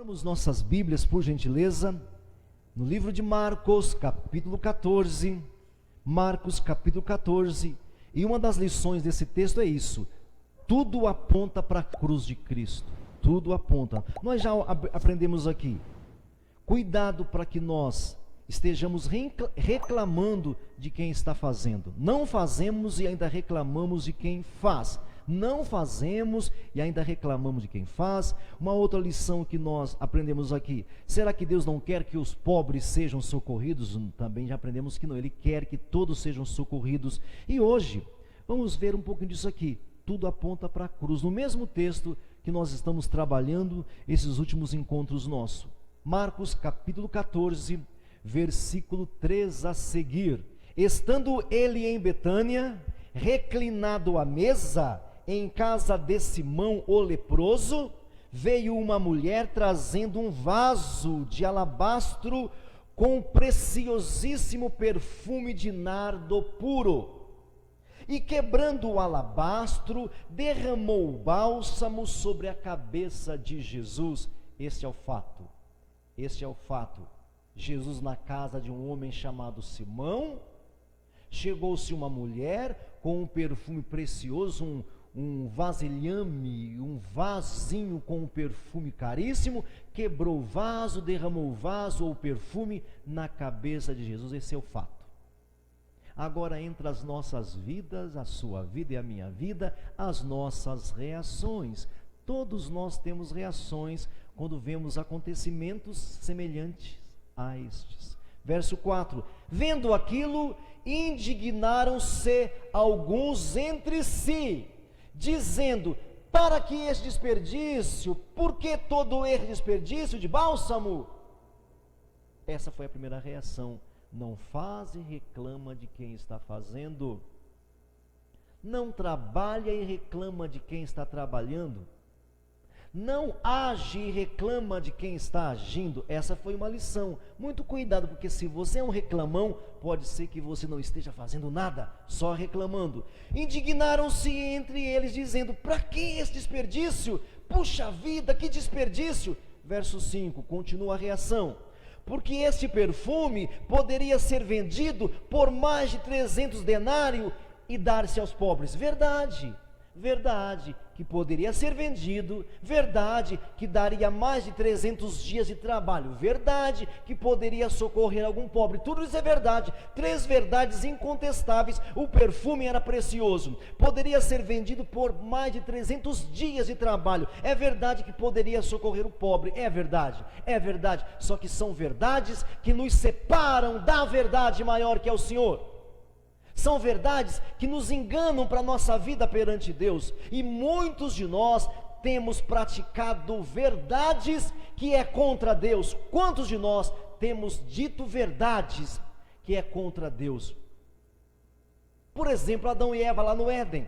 Abramos nossas Bíblias, por gentileza, no livro de Marcos, capítulo 14. Marcos, capítulo 14. E uma das lições desse texto é isso: tudo aponta para a cruz de Cristo. Tudo aponta. Nós já aprendemos aqui. Cuidado para que nós estejamos reclamando de quem está fazendo. Não fazemos e ainda reclamamos de quem faz. Não fazemos e ainda reclamamos de quem faz. Uma outra lição que nós aprendemos aqui: será que Deus não quer que os pobres sejam socorridos? Também já aprendemos que não, Ele quer que todos sejam socorridos. E hoje, vamos ver um pouquinho disso aqui. Tudo aponta para a cruz, no mesmo texto que nós estamos trabalhando esses últimos encontros nossos. Marcos capítulo 14, versículo 3 a seguir. Estando ele em Betânia, reclinado à mesa, em casa de Simão o leproso, veio uma mulher trazendo um vaso de alabastro com preciosíssimo perfume de nardo puro. E quebrando o alabastro, derramou o bálsamo sobre a cabeça de Jesus. Este é o fato. Este é o fato. Jesus na casa de um homem chamado Simão. Chegou-se uma mulher com um perfume precioso, um vasilhame, um vasinho com um perfume caríssimo, quebrou o vaso, derramou o vaso ou o perfume na cabeça de Jesus. Esse é o fato. Agora, entre as nossas vidas, a sua vida e a minha vida, as nossas reações. Todos nós temos reações quando vemos acontecimentos semelhantes a estes. Verso 4: vendo aquilo, indignaram-se alguns entre si, dizendo: para que este desperdício? Por que todo esse desperdício de bálsamo? Essa foi a primeira reação. Não faz e reclama de quem está fazendo. Não trabalha e reclama de quem está trabalhando. Não age e reclama de quem está agindo. Essa foi uma lição. Muito cuidado, porque se você é um reclamão, pode ser que você não esteja fazendo nada, só reclamando. Indignaram-se entre eles, dizendo: para que esse desperdício? Puxa vida, que desperdício! Verso 5, continua a reação: porque este perfume poderia ser vendido por mais de 300 denários e dar-se aos pobres. Verdade, verdade que poderia ser vendido, verdade que daria mais de 300 dias de trabalho, verdade que poderia socorrer algum pobre. Tudo isso é verdade, três verdades incontestáveis. O perfume era precioso, poderia ser vendido por mais de 300 dias de trabalho, é verdade que poderia socorrer o pobre, é verdade, só que são verdades que nos separam da verdade maior que é o Senhor. São verdades que nos enganam para a nossa vida perante Deus. E muitos de nós temos praticado verdades que é contra Deus. Quantos de nós temos dito verdades que é contra Deus? Por exemplo, Adão e Eva lá no Éden.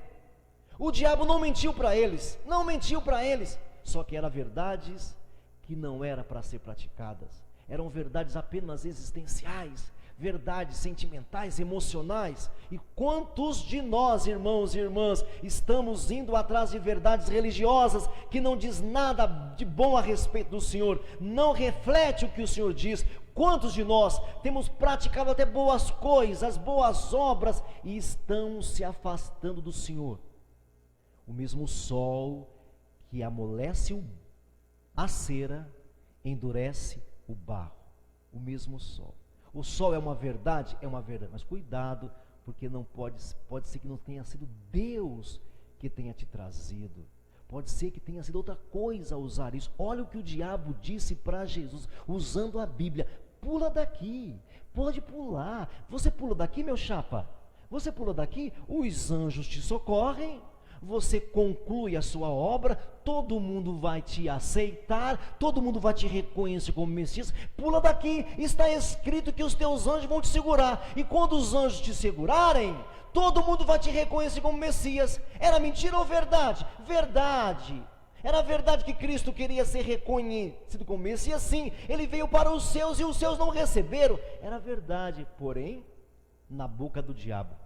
O diabo não mentiu para eles, só que eram verdades que não eram para ser praticadas. Eram verdades apenas existenciais, verdades sentimentais, emocionais. E quantos de nós, irmãos e irmãs, estamos indo atrás de verdades religiosas que não diz nada de bom a respeito do Senhor, não reflete o que o Senhor diz? Quantos de nós temos praticado até boas coisas, boas obras, e estão se afastando do Senhor? O mesmo sol que amolece a cera, endurece o barro. O mesmo sol. O sol é uma verdade, mas cuidado, porque não pode ser que não tenha sido Deus que tenha te trazido. Pode ser que tenha sido outra coisa a usar isso. Olha o que o diabo disse para Jesus, usando a Bíblia: pula daqui, pode pular. Você pula daqui, meu chapa? Você pula daqui, os anjos te socorrem. Você conclui a sua obra, todo mundo vai te aceitar, todo mundo vai te reconhecer como Messias. Pula daqui, está escrito que os teus anjos vão te segurar, e quando os anjos te segurarem, todo mundo vai te reconhecer como Messias. Era mentira ou verdade? Verdade. Era verdade que Cristo queria ser reconhecido como Messias, sim. Ele veio para os seus e os seus não receberam. Era verdade, porém, na boca do diabo,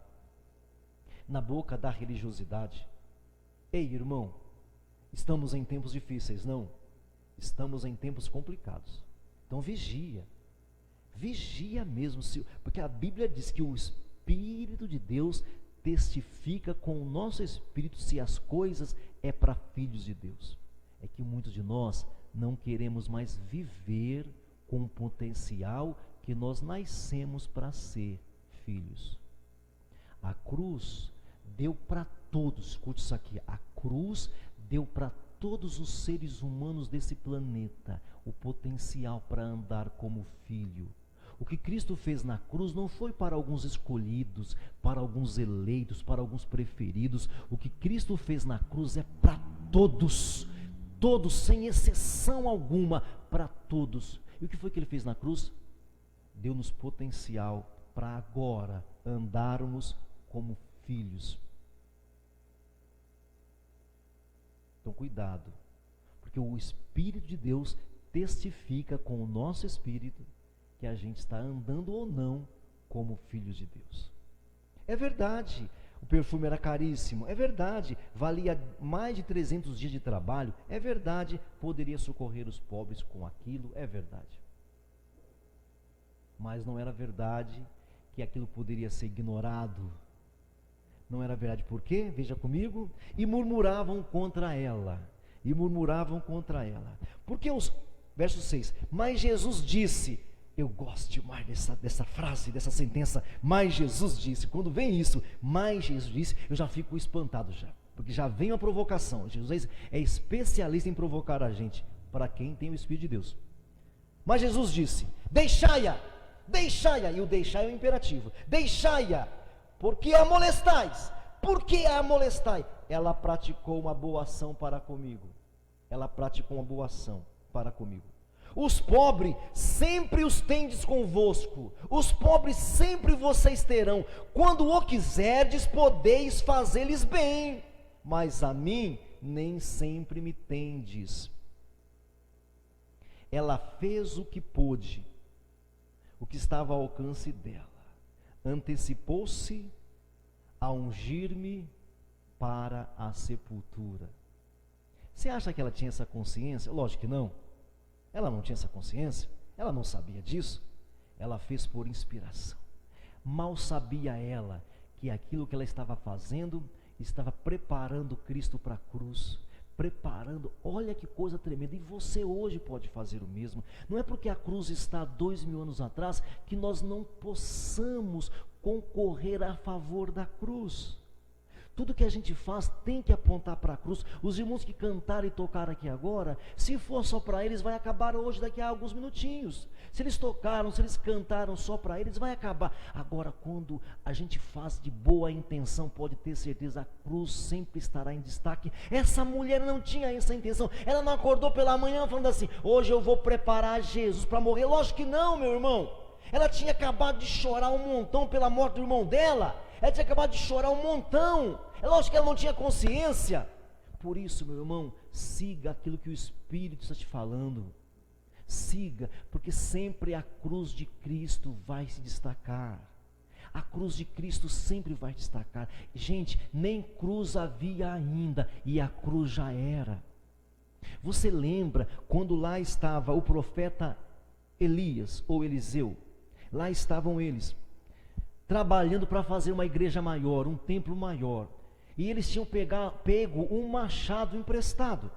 na boca da religiosidade. Ei, irmão, estamos em tempos difíceis, não? Estamos em tempos complicados. Então vigia. Vigia mesmo, porque a Bíblia diz que o Espírito de Deus testifica com o nosso espírito se as coisas é para filhos de Deus. É que muitos de nós não queremos mais viver com o potencial que nós nascemos para ser filhos. A cruz deu para todos, escute isso aqui, a cruz deu para todos os seres humanos desse planeta o potencial para andar como filho. O que Cristo fez na cruz não foi para alguns escolhidos, para alguns eleitos, para alguns preferidos. O que Cristo fez na cruz é para todos, todos, sem exceção alguma, para todos. E o que foi que Ele fez na cruz? Deu-nos potencial para agora andarmos como filhos. Então cuidado, porque o Espírito de Deus testifica com o nosso espírito que a gente está andando ou não como filhos de Deus. É verdade, o perfume era caríssimo, é verdade, valia mais de 300 dias de trabalho, é verdade, poderia socorrer os pobres com aquilo, é verdade. Mas não era verdade que aquilo poderia ser ignorado. Não era verdade, por quê? Veja comigo. E murmuravam contra ela. E murmuravam contra ela. Porque verso 6, mas Jesus disse, eu gosto demais dessa frase, dessa sentença, mas Jesus disse, quando vem isso, mas Jesus disse, eu já fico espantado já, porque já vem a provocação. Jesus é especialista em provocar a gente, para quem tem o Espírito de Deus. Mas Jesus disse, deixai-a, e o deixai é o imperativo, deixai-a, porque a molestais, porque a molestai, ela praticou uma boa ação para comigo, Os pobres sempre os tendes convosco, os pobres sempre vocês terão, quando o quiserdes podeis fazer-lhes bem, mas a mim nem sempre me tendes. Ela fez o que pôde, o que estava ao alcance dela, antecipou-se a ungir-me para a sepultura. Você acha que ela tinha essa consciência? Lógico que não. Ela não tinha essa consciência, ela não sabia disso, ela fez por inspiração. Mal sabia ela que aquilo que ela estava fazendo, estava preparando Cristo para a cruz, olha que coisa tremenda, e você hoje pode fazer o mesmo. Não é porque a cruz está 2000 anos atrás, que nós não possamos concorrer a favor da cruz. Tudo que a gente faz tem que apontar para a cruz. Os irmãos que cantaram e tocaram aqui agora, se for só para eles, vai acabar hoje, daqui a alguns minutinhos. Se eles tocaram, se eles cantaram só para eles, vai acabar. Agora, quando a gente faz de boa intenção, pode ter certeza, a cruz sempre estará em destaque. Essa mulher não tinha essa intenção, ela não acordou pela manhã falando assim, hoje eu vou preparar Jesus para morrer. Lógico que não, meu irmão. Ela tinha acabado de chorar um montão pela morte do irmão dela. Ela tinha acabado de chorar um montão. É lógico que ela não tinha consciência. Por isso, meu irmão, siga aquilo que o Espírito está te falando. Siga, porque sempre a cruz de Cristo vai se destacar. A cruz de Cristo sempre vai destacar. Gente, nem cruz havia ainda, e a cruz já era. Você lembra quando lá estava o profeta Elias ou Eliseu? Lá estavam eles, trabalhando para fazer uma igreja maior, um templo maior. E eles tinham pego um machado emprestado.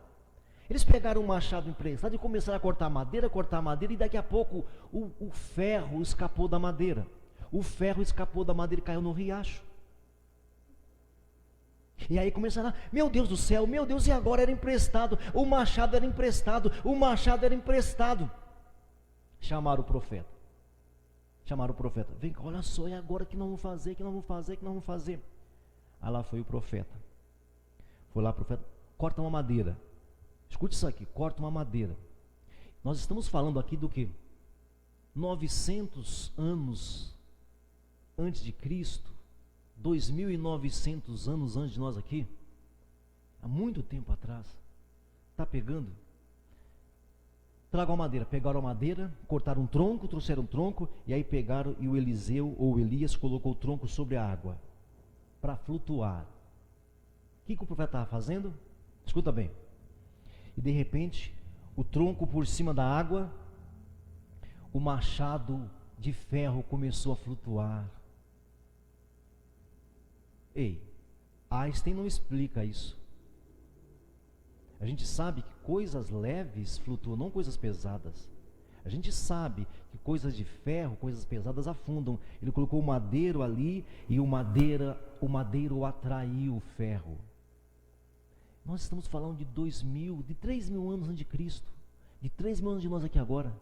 Eles pegaram um machado emprestado e começaram a cortar madeira, e daqui a pouco o ferro escapou da madeira. O ferro escapou da madeira e caiu no riacho. E aí começaram a, meu Deus do céu, meu Deus, e agora era emprestado, o machado era emprestado. Chamaram o profeta. Vem cá, olha só, é agora que nós vamos fazer. Aí lá foi o profeta. Foi lá o profeta, corta uma madeira. Escute isso aqui, corta uma madeira. Nós estamos falando aqui do que? 900 anos antes de Cristo, 2.900 anos antes de nós aqui, há muito tempo atrás. Está pegando? Tragam a madeira. Pegaram a madeira, cortaram um tronco, trouxeram um tronco, e aí pegaram, e o Eliseu ou Elias colocou o tronco sobre a água para flutuar. O que o profeta estava fazendo? Escuta bem. E de repente o tronco por cima da água, o machado de ferro começou a flutuar. Ei, Einstein não explica isso. A gente sabe que coisas leves flutuam, não coisas pesadas. A gente sabe que coisas de ferro, coisas pesadas afundam. Ele colocou o madeiro ali e o madeiro atraiu o ferro. Nós estamos falando de 3.000 anos antes de Cristo. De 3.000 anos de nós aqui agora.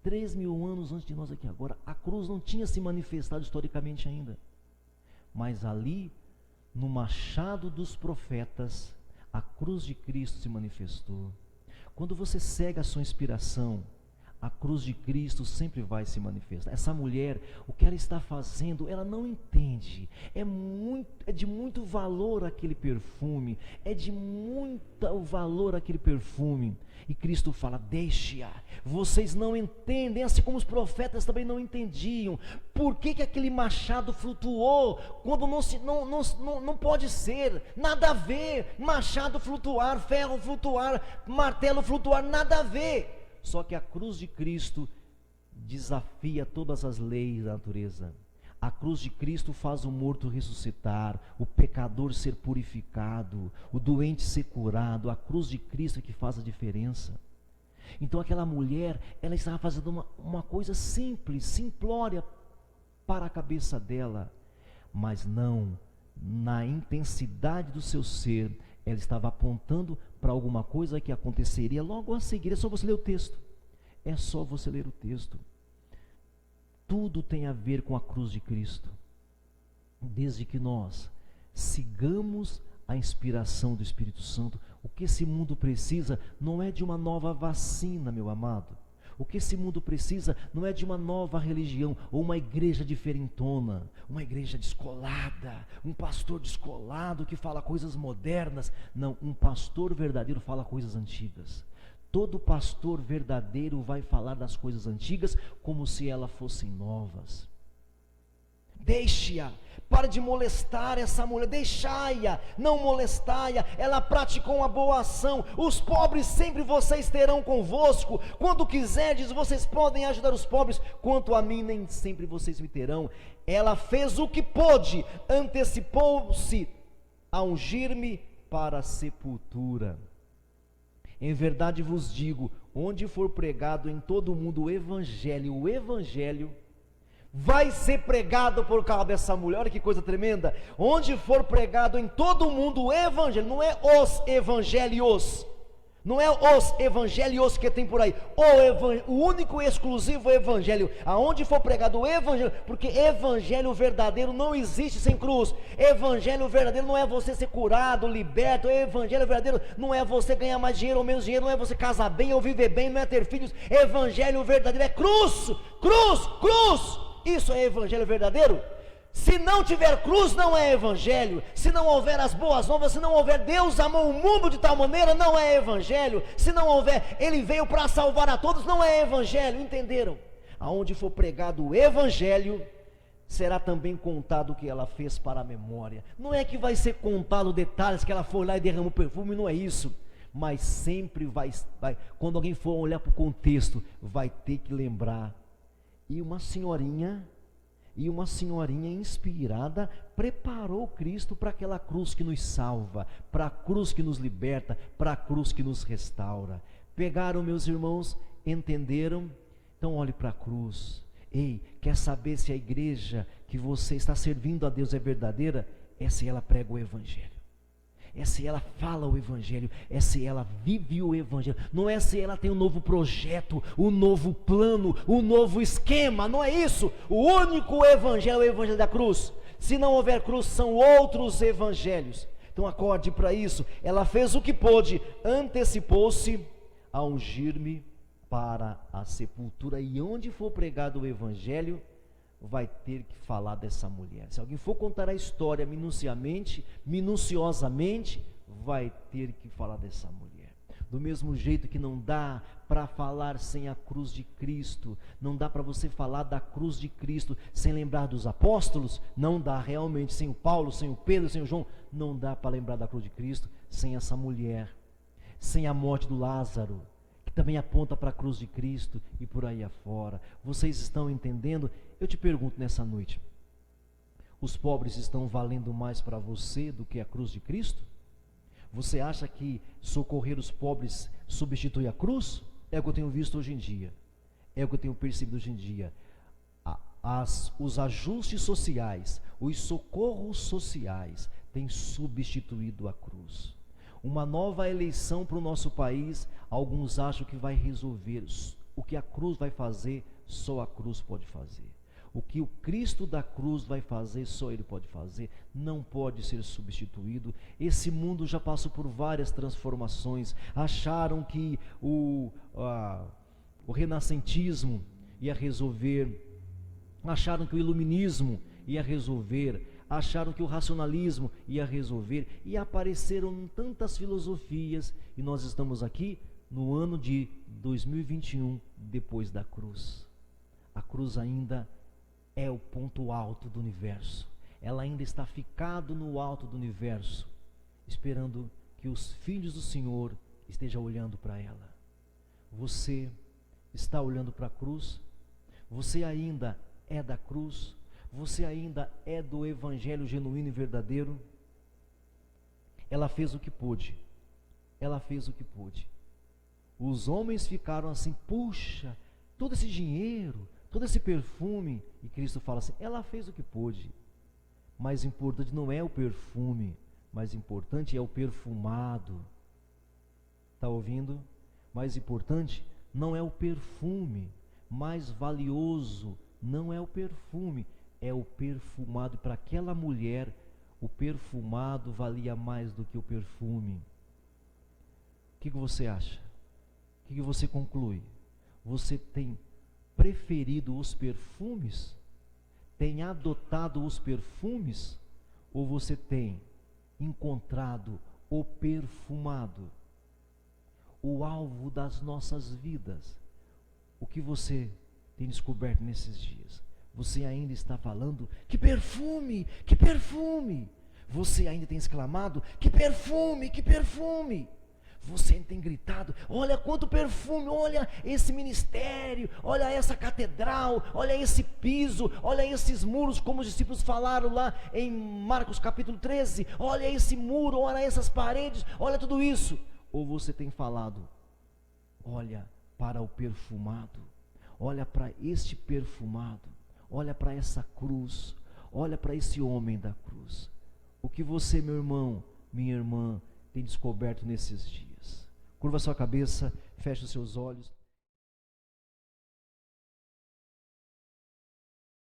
3.000 anos antes de nós aqui agora. A cruz não tinha se manifestado historicamente ainda. Mas ali, no machado dos profetas, a cruz de Cristo se manifestou. Quando você segue a sua inspiração, a cruz de Cristo sempre vai se manifestar. Essa mulher, o que ela está fazendo, ela não entende. É de muito valor aquele perfume. É de muito valor aquele perfume. E Cristo fala, deixe-a. Vocês não entendem, assim como os profetas também não entendiam. Por que aquele machado flutuou? Quando não pode ser, nada a ver. Machado flutuar, ferro flutuar, martelo flutuar, nada a ver. Só que a cruz de Cristo desafia todas as leis da natureza. A cruz de Cristo faz o morto ressuscitar, o pecador ser purificado, o doente ser curado. A cruz de Cristo é que faz a diferença. Então aquela mulher, ela estava fazendo uma coisa simples, simplória para a cabeça dela, mas não, na intensidade do seu ser, ela estava apontando para alguma coisa que aconteceria logo a seguir. É só você ler o texto. É só você ler o texto. Tudo tem a ver com a cruz de Cristo. Desde que nós sigamos a inspiração do Espírito Santo. O que esse mundo precisa não é de uma nova vacina, meu amado. O que esse mundo precisa não é de uma nova religião ou uma igreja diferentona, uma igreja descolada, um pastor descolado que fala coisas modernas. Não, um pastor verdadeiro fala coisas antigas. Todo pastor verdadeiro vai falar das coisas antigas como se elas fossem novas. Deixe-a, pare de molestar essa mulher, deixai-a, não molestai-a, ela praticou uma boa ação. Os pobres sempre vocês terão convosco, quando quiserdes vocês podem ajudar os pobres, quanto a mim nem sempre vocês me terão. Ela fez o que pôde, antecipou-se a ungir-me para a sepultura. Em verdade vos digo, onde for pregado em todo o mundo o evangelho vai ser pregado por causa dessa mulher. Olha que coisa tremenda. Onde for pregado em todo o mundo o evangelho, não é os evangelhos, não é os evangelhos que tem por aí, o único e exclusivo evangelho, aonde for pregado o evangelho, porque evangelho verdadeiro não existe sem cruz. Evangelho verdadeiro não é você ser curado, liberto. Evangelho verdadeiro não é você ganhar mais dinheiro ou menos dinheiro, não é você casar bem ou viver bem, não é ter filhos. Evangelho verdadeiro é cruz, cruz, cruz. Isso é evangelho verdadeiro. Se não tiver cruz, não é evangelho. Se não houver as boas novas, se não houver Deus amou o mundo de tal maneira, não é evangelho. Se não houver, Ele veio para salvar a todos, não é evangelho. Entenderam? Aonde for pregado o evangelho, será também contado o que ela fez para a memória. Não é que vai ser contado detalhes que ela foi lá e derramou perfume, não é isso. Mas sempre vai, quando alguém for olhar para o contexto, vai ter que lembrar. E uma senhorinha inspirada preparou Cristo para aquela cruz que nos salva, para a cruz que nos liberta, para a cruz que nos restaura. Pegaram, meus irmãos, entenderam? Então olhe para a cruz. Ei, quer saber se a igreja que você está servindo a Deus é verdadeira? É se ela prega o evangelho. É se ela fala o evangelho, é se ela vive o evangelho, não é se ela tem um novo projeto, um novo plano, um novo esquema, não é isso. O único evangelho é o evangelho da cruz. Se não houver cruz, são outros evangelhos. Então acorde para isso. Ela fez o que pôde, antecipou-se a ungir-me para a sepultura. E onde for pregado o evangelho, vai ter que falar dessa mulher. Se alguém for contar a história minuciosamente, vai ter que falar dessa mulher. Do mesmo jeito que não dá para falar sem a cruz de Cristo, não dá para você falar da cruz de Cristo sem lembrar dos apóstolos, não dá realmente, sem o Paulo, sem o Pedro, sem o João, não dá para lembrar da cruz de Cristo sem essa mulher, sem a morte do Lázaro, que que também aponta para a cruz de Cristo e por aí afora. Vocês estão entendendo? Eu te pergunto nessa noite, os pobres estão valendo mais para você do que a cruz de Cristo? Você acha que socorrer os pobres substitui a cruz? É o que eu tenho visto hoje em dia. É o que eu tenho percebido hoje em dia. Os ajustes sociais, os socorros sociais têm substituído a cruz. Uma nova eleição para o nosso país, alguns acham que vai resolver. O que a cruz vai fazer, só a cruz pode fazer. O que o Cristo da cruz vai fazer, só Ele pode fazer, não pode ser substituído. Esse mundo já passou por várias transformações. Acharam que o renascentismo ia resolver, acharam que o iluminismo ia resolver, acharam que o racionalismo ia resolver, e apareceram tantas filosofias, e nós estamos aqui no ano de 2021, depois da cruz. A cruz ainda é o ponto alto do universo. Ela ainda está ficado no alto do universo, esperando que os filhos do Senhor estejam olhando para ela. Você está olhando para a cruz? Você ainda é da cruz? Você ainda é do evangelho genuíno e verdadeiro? Ela fez o que pôde. Ela fez o que pôde. Os homens ficaram assim, puxa, todo esse dinheiro, todo esse perfume, e Cristo fala assim, ela fez o que pôde. Mais importante não é o perfume, mais importante é o perfumado. Está ouvindo? Mais importante não é o perfume, mais valioso não é o perfume, é o perfumado. Para aquela mulher, o perfumado valia mais do que o perfume. O que você acha? O que você conclui? Você tem preferido os perfumes? Tem adotado os perfumes? Ou você tem encontrado o perfumado? O alvo das nossas vidas. O que você tem descoberto nesses dias? Você ainda está falando, que perfume, que perfume. Você ainda tem exclamado, que perfume, que perfume. Você tem gritado, olha quanto perfume, olha esse ministério, olha essa catedral, olha esse piso, olha esses muros, como os discípulos falaram lá em Marcos capítulo 13, olha esse muro, olha essas paredes, olha tudo isso. Ou você tem falado, olha para o perfumado, olha para este perfumado, olha para essa cruz, olha para esse homem da cruz. O que você, meu irmão, minha irmã, tem descoberto nesses dias? Curva sua cabeça, feche os seus olhos.